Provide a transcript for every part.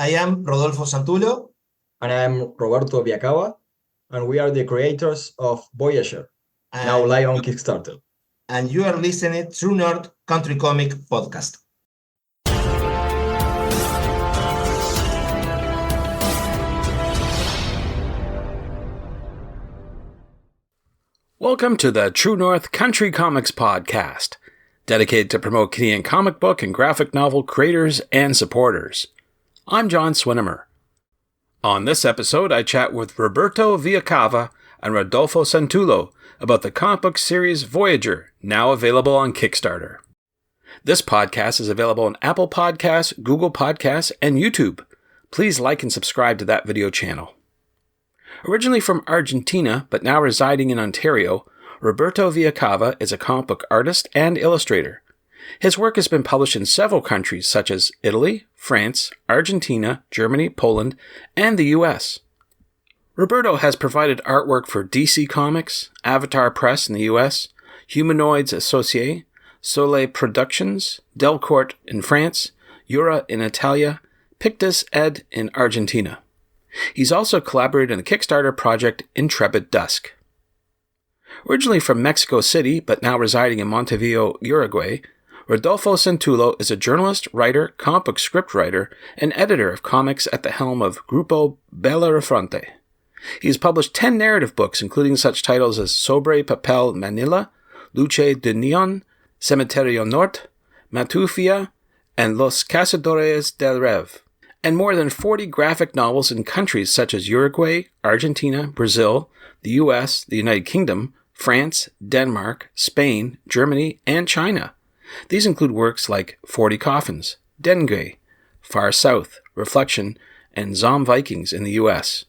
I am Rodolfo Santullo. And I'm Roberto Viacava, and we are the creators of Voyager, now live on Kickstarter. And you are listening to True North Country Comic Podcast. Welcome to the True North Country Comics Podcast, dedicated to promote Canadian comic book and graphic novel creators and supporters. I'm John Swinimer. On this episode, I chat with Roberto Viacava and Rodolfo Santullo about the comic book series Voyager, now available on Kickstarter. This podcast is available on Apple Podcasts, Google Podcasts, and YouTube. Please like and subscribe to that video channel. Originally from Argentina, but now residing in Ontario, Roberto Viacava is a comic book artist and illustrator. His work has been published in several countries such as Italy, France, Argentina, Germany, Poland, and the US. Roberto has provided artwork for DC Comics, Avatar Press in the US, Humanoids Associés, Soleil Productions, Delcourt in France, Jura in Italia, Pictus Ed in Argentina. He's also collaborated in the Kickstarter project Intrepid Dusk. Originally from Mexico City, but now residing in Montevideo, Uruguay, Rodolfo Santullo is a journalist, writer, comic book scriptwriter, and editor of comics at the helm of Grupo Bellerofonte. He has published 10 narrative books, including such titles as Sobre Papel Manila, Luce de Neon, Cementerio Norte, Matufia, and Los Cazadores del Rev, and more than 40 graphic novels in countries such as Uruguay, Argentina, Brazil, the US, the United Kingdom, France, Denmark, Spain, Germany, and China. These include works like 40 Coffins, Dengue, Far South, Reflection, and Zom Vikings in the US.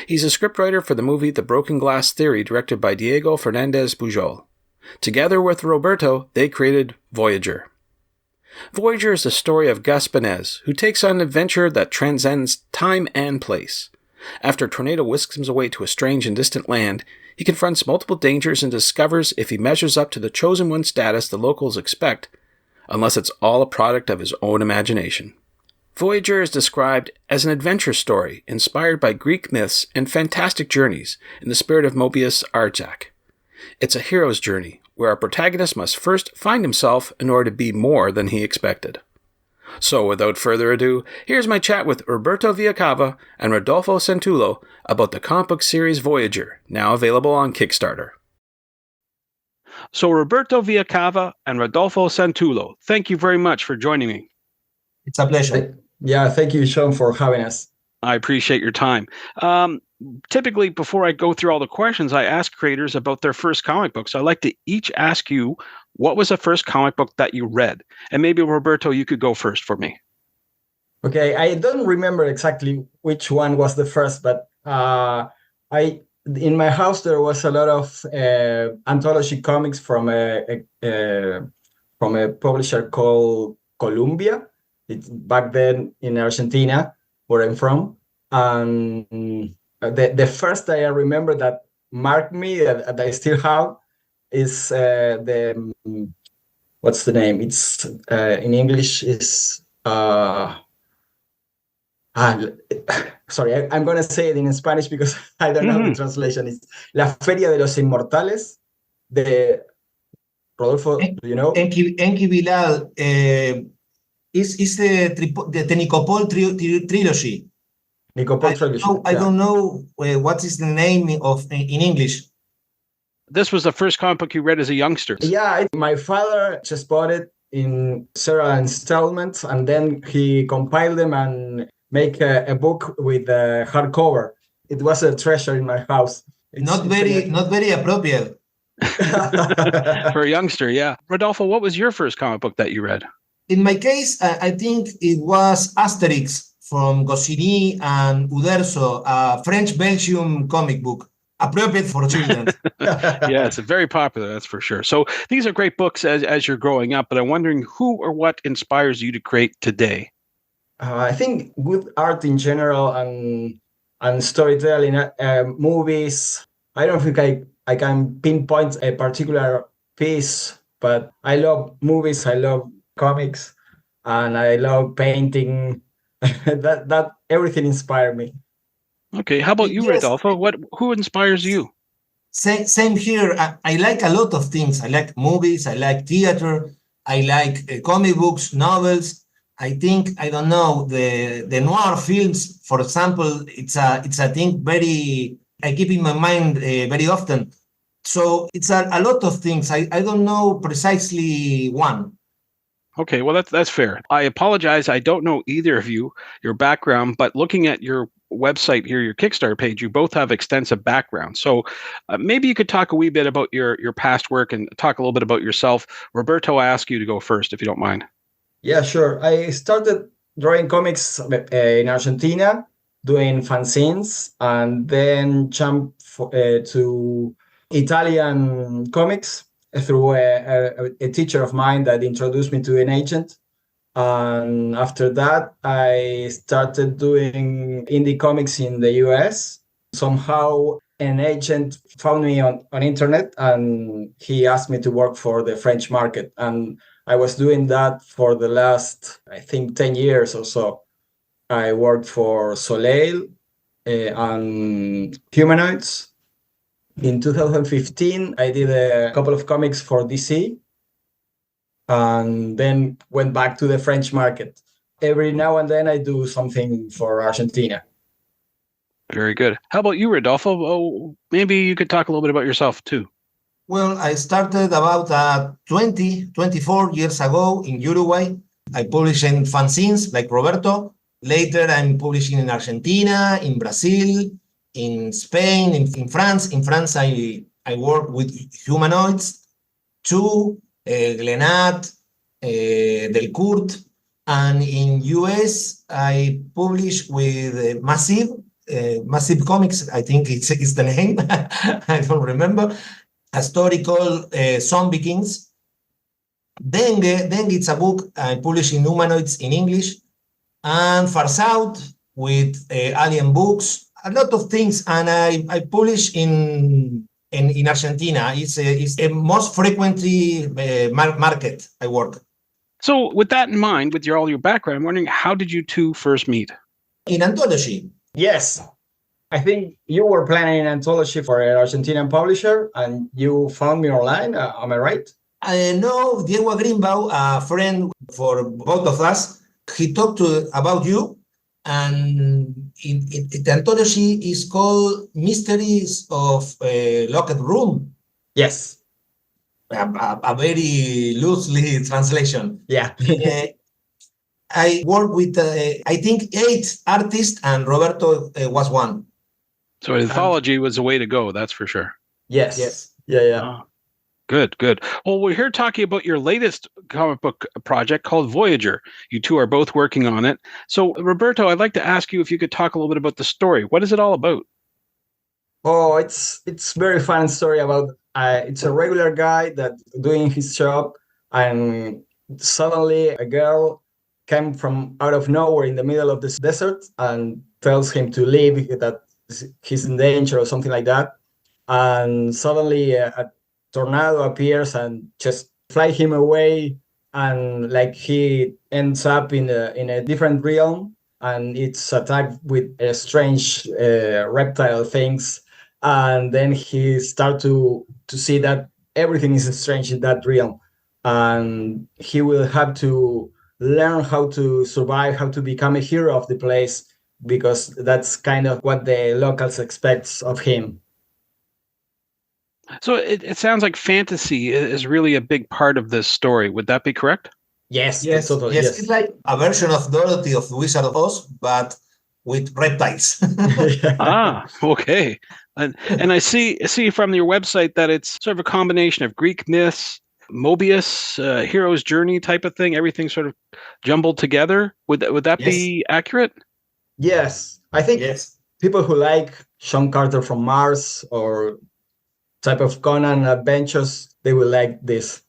He's a scriptwriter for the movie The Broken Glass Theory, directed by Diego Fernandez Pujol. Together with Roberto, they created Voyager. Voyager is the story of Gus Benez, who takes on an adventure that transcends time and place. After a tornado whisks him away to a strange and distant land, he confronts multiple dangers and discovers if he measures up to the chosen one status the locals expect, unless it's all a product of his own imagination. Voyager is described as an adventure story inspired by Greek myths and fantastic journeys in the spirit of Mobius Arjak. It's a hero's journey, where our protagonist must first find himself in order to be more than he expected. So without further ado, here's my chat with Roberto Viacava and Rodolfo Santullo about the comic book series Voyager, now available on Kickstarter. So Roberto Viacava and Rodolfo Santullo, thank you very much for joining me. It's a pleasure. Yeah, thank you, Sean, for having us. I appreciate your time. Typically, before I go through all the questions, I ask creators about their first comic books. I'd like to each ask you, what was the first comic book that you read? And maybe, Roberto, you could go first for me. Okay, I don't remember exactly which one was the first, but in my house there was a lot of anthology comics from a publisher called Columbia. It's back then in Argentina, where I'm from. And the first I remember that marked me, that I still have, is what's the name? It's in English is sorry, I'm gonna say it in Spanish because I don't know the translation. It's La Feria de los Inmortales de Rodolfo. Do you know? Enki Bilal is the Nicopol trilogy. I don't know what is the name of in English. This was the first comic book you read as a youngster. Yeah, my father just bought it in several installments, and then he compiled them and make a book with a hardcover. It was a treasure in my house. Not very appropriate for a youngster. Yeah, Rodolfo, what was your first comic book that you read? In my case, I think it was Asterix from Goscinny and Uderzo, a French-Belgium comic book, appropriate for children. Yeah, it's very popular, that's for sure. So these are great books as you're growing up, but I'm wondering who or what inspires you to create today? I think good art in general and storytelling, movies. I don't think I can pinpoint a particular piece, but I love movies, I love comics, and I love painting. that everything inspired me. Okay, how about you, Yes. Rodolfo? Who inspires you? Same here. I like a lot of things. I like movies. I like theater. I like comic books, novels. I think, I don't know, the noir films, for example, it's a thing I keep in my mind very often. So it's a lot of things. I don't know precisely one. Okay, well that's fair. I apologize. I don't know either of you, your background, but looking at your website here, your Kickstarter page, you both have extensive background. So maybe you could talk a wee bit about your past work and talk a little bit about yourself. Roberto, I ask you to go first, if you don't mind. Yeah, sure. I started drawing comics in Argentina, doing fanzines, and then jumped to Italian comics through a teacher of mine that introduced me to an agent. And after that, I started doing indie comics in the US. Somehow, an agent found me on internet, and he asked me to work for the French market. And I was doing that for the last, I think, 10 years or so. I worked for Soleil and Humanoids. In 2015, I did a couple of comics for DC, and then went back to the French market. Every now and then I do something for Argentina. Very good. How about you, Rodolfo? Oh, maybe you could talk a little bit about yourself too. Well, I started about 24 years ago in Uruguay. I published in fanzines like Roberto. Later, I'm publishing in Argentina, in Brazil, in Spain, in France. In France, I work with Humanoids, too, Glenat, Delcourt. And in US, I publish with Massive Comics, I think it's the name. I don't remember. A story called Zombie Kings. Dengue it's a book I published in Humanoids in English. And Far South with Alien Books. A lot of things. And I publish in Argentina. It's a most frequently market I work. So with that in mind, with all your background, I'm wondering, how did you two first meet? In anthology. Yes. I think you were planning an anthology for an Argentinian publisher, and you found me online. Am I right? I know Diego Greenbaum, a friend for both of us. He talked about you, and the anthology is called Mysteries of Locked Room. Yes. A very loosely translation. Yeah. I work with, I think, 8 artists, and Roberto was one. So anthology was the way to go, that's for sure. Yes. Yeah. Oh, good. Well, we're here talking about your latest comic book project called Voyager. You two are both working on it. So, Roberto, I'd like to ask you if you could talk a little bit about the story. What is it all about? Oh, it's very fun story about it's a regular guy that doing his job, and suddenly a girl came from out of nowhere in the middle of this desert and tells him to leave, that he's in danger or something like that. And suddenly a tornado appears and just fly him away, and like he ends up in a different realm, and it's attacked with strange reptile things. And then he starts to see that everything is strange in that realm, and he will have to learn how to survive, how to become a hero of the place, because that's kind of what the locals expect of him. So it sounds like fantasy is really a big part of this story. Would that be correct? Yes. Totally. Yes. It's like a version of Dorothy of the Wizard of Oz, but with reptiles. Okay. And I see from your website that it's sort of a combination of Greek myths, Mobius, hero's journey type of thing, everything sort of jumbled together. Would that be accurate? Yes. I think people who like Sean Carter from Mars or type of Conan adventures, they will like this.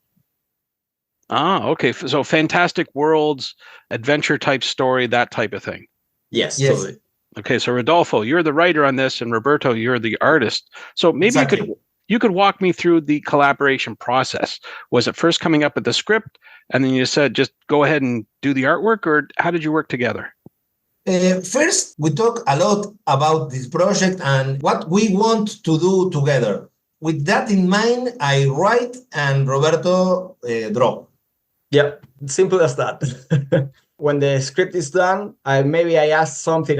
Okay. So Fantastic Worlds, adventure type story, that type of thing. Yes. Totally. Okay, so Rodolfo, you're the writer on this, and Roberto, you're the artist. So maybe you could walk me through the collaboration process. Was it first coming up with the script, and then you said just go ahead and do the artwork, or how did you work together? First, we talk a lot about this project and what we want to do together. With that in mind, I write and Roberto draw. Yeah, simple as that. When the script is done, maybe I ask something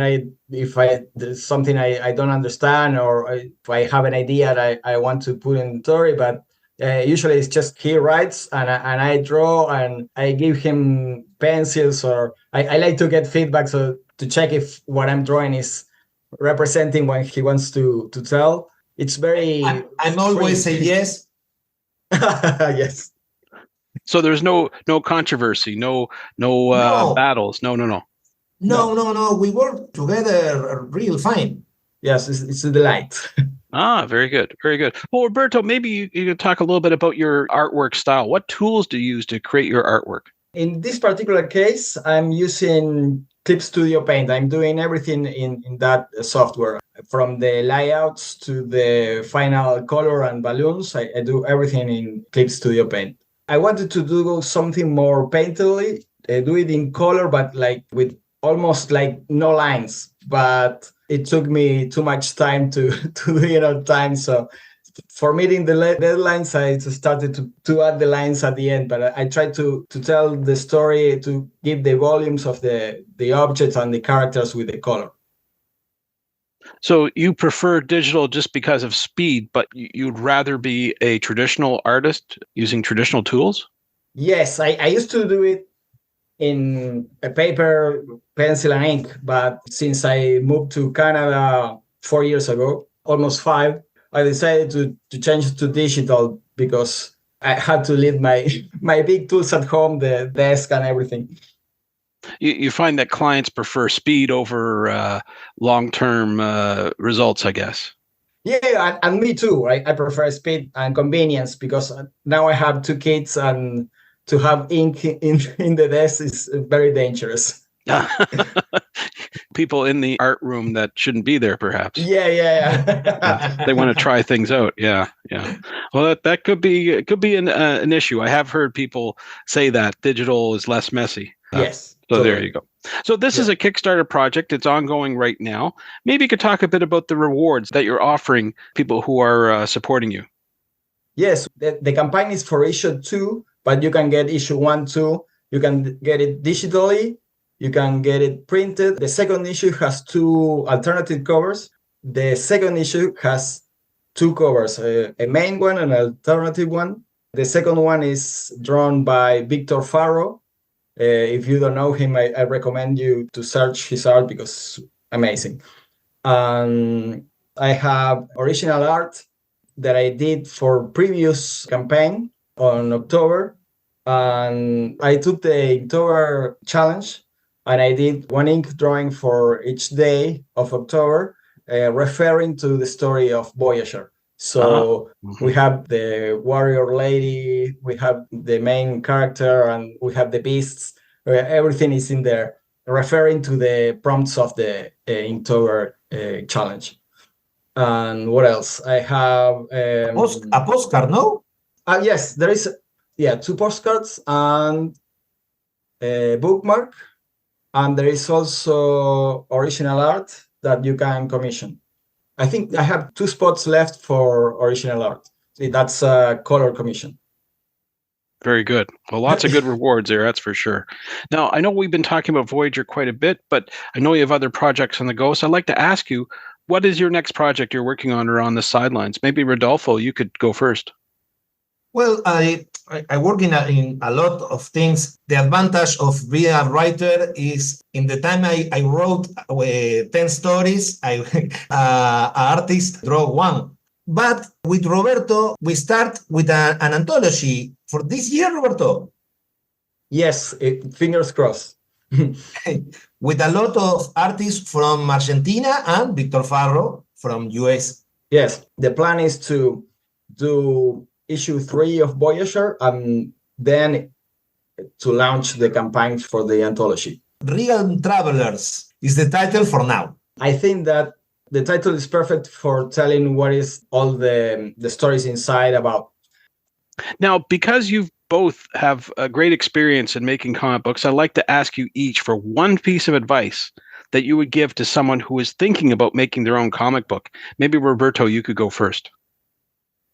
there's something I don't understand, or if I have an idea that I want to put in the story, but usually it's just he writes and I draw and I give him pencils, or I like to get feedback to check if what I'm drawing is representing what he wants to tell. It's very... I'm always say yes. Yes. So there's no controversy, no battles. No. No. We work together real fine. Yes, it's a delight. Very good. Very good. Well, Roberto, maybe you could talk a little bit about your artwork style. What tools do you use to create your artwork? In this particular case, I'm using Clip Studio Paint. I'm doing everything in that software, from the layouts to the final color and balloons. I do everything in Clip Studio Paint. I wanted to do something more painterly, do it in color, but like with almost like no lines. But it took me too much time to do it on time. So for meeting the deadlines, I started to add the lines at the end. But I tried to tell the story, to give the volumes of the objects and the characters with the color. So you prefer digital just because of speed, but you'd rather be a traditional artist using traditional tools? Yes, I used to do it in a paper, pencil and ink, but since I moved to Canada 4 years ago, almost 5, I decided to change to digital because I had to leave my big tools at home, the desk and everything. You find that clients prefer speed over long-term results, I guess. Yeah, and me too. I prefer speed and convenience because now I have 2 kids, and to have ink in the desk is very dangerous. People in the art room that shouldn't be there, perhaps. Yeah. They want to try things out. Yeah. Well, that could be an issue. I have heard people say that digital is less messy. Yes. So totally. there you go. So this is a Kickstarter project. It's ongoing right now. Maybe you could talk a bit about the rewards that you're offering people who are supporting you. Yes, the campaign is for issue 2, but you can get issue 1 too. You can get it digitally. You can get it printed. The second issue has 2 alternative covers. The second issue has 2 covers, a main one and an alternative one. The second one is drawn by Victor Faro. If you don't know him, I recommend you to search his art because it's amazing. I have original art that I did for previous campaign on October. And I took the Inktober challenge and I did 1 ink drawing for each day of October, referring to the story of Voyager. So we have the warrior lady, we have the main character, and we have the beasts. Everything is in there, referring to the prompts of the Inktober challenge. And what else? I have a postcard, no? Yes, there is 2 postcards and a bookmark. And there is also original art that you can commission. I think I have 2 spots left for original art. That's a color commission. Very good. Well, lots of good rewards there, that's for sure. Now, I know we've been talking about Voyager quite a bit, but I know you have other projects on the go. So I'd like to ask you, what is your next project you're working on or on the sidelines? Maybe Rodolfo, you could go first. Well, I work in a lot of things. The advantage of being a writer is in the time I wrote 10 stories, an artist draw 1. But with Roberto, we start with an anthology for this year, Roberto. Yes, fingers crossed. With a lot of artists from Argentina and Victor Faro from US. Yes, the plan is to do issue 3 of Voyager and then to launch the campaign for the anthology. Real Travelers is the title for now. I think that the title is perfect for telling what is all the stories inside about. Now, because you both have a great experience in making comic books, I'd like to ask you each for one piece of advice that you would give to someone who is thinking about making their own comic book? Maybe Roberto, you could go first.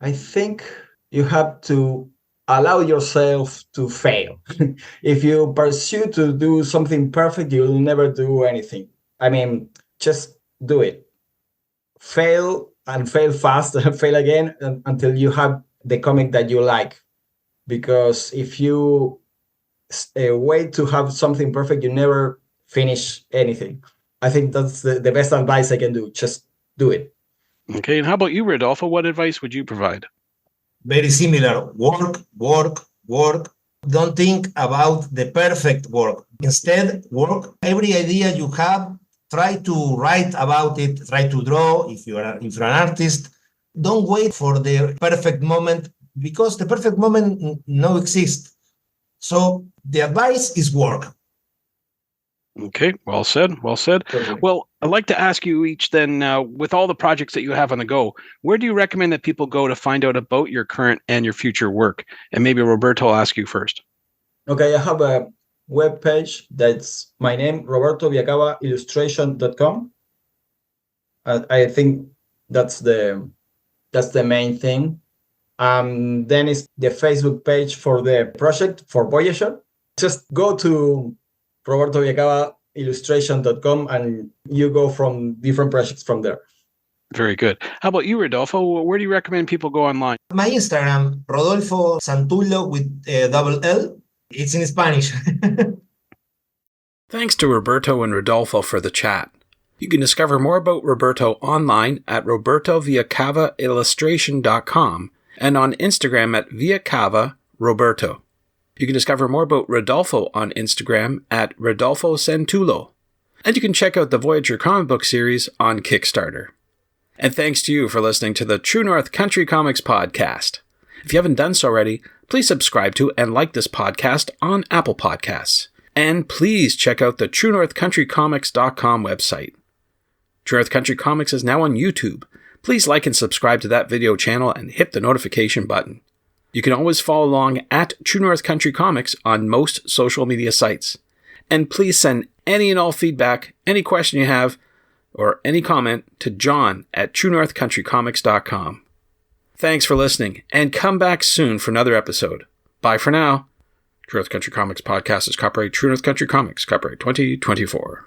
I think you have to allow yourself to fail. If you pursue to do something perfect, you'll never do anything. I mean, just do it. Fail and fail fast and fail again until you have the comic that you like. Because if you wait to have something perfect, you never finish anything. I think that's the best advice I can do. Just do it. Okay, and how about you, Rodolfo? What advice would you provide? Very similar. Work, work, work. Don't think about the perfect work. Instead, work. Every idea you have, try to write about it, try to draw if you're an artist. Don't wait for the perfect moment, because the perfect moment no exists. So the advice is work. Okay, well said, well said. Perfect. Well, I'd like to ask you each then, with all the projects that you have on the go, where do you recommend that people go to find out about your current and your future work? And maybe Roberto, I'll ask you first. Okay, I have a web page that's my name, Roberto Viacava illustration.com. I think that's the main thing. Then it's the Facebook page for the project for Voyager. Just go to Roberto Viacava illustration.com and you go from different projects from there. Very good. How about you, Rodolfo? Where do you recommend people go online? My Instagram, Rodolfo Santullo with a double L. It's in Spanish. Thanks to Roberto and Rodolfo for the chat. You can discover more about Roberto online at robertoviacavaillustration.com and on Instagram at Viacava Roberto. You can discover more about Rodolfo on Instagram at Rodolfo Santullo. And you can check out the Voyager comic book series on Kickstarter. And thanks to you for listening to the True North Country Comics podcast. If you haven't done so already, please subscribe to and like this podcast on Apple Podcasts. And please check out the TrueNorthCountryComics.com website. True North Country Comics is now on YouTube. Please like and subscribe to that video channel and hit the notification button. You can always follow along at True North Country Comics on most social media sites. And please send any and all feedback, any question you have, or any comment to John at TrueNorthCountryComics.com. Thanks for listening, and come back soon for another episode. Bye for now. True North Country Comics podcast is copyright True North Country Comics, copyright 2024.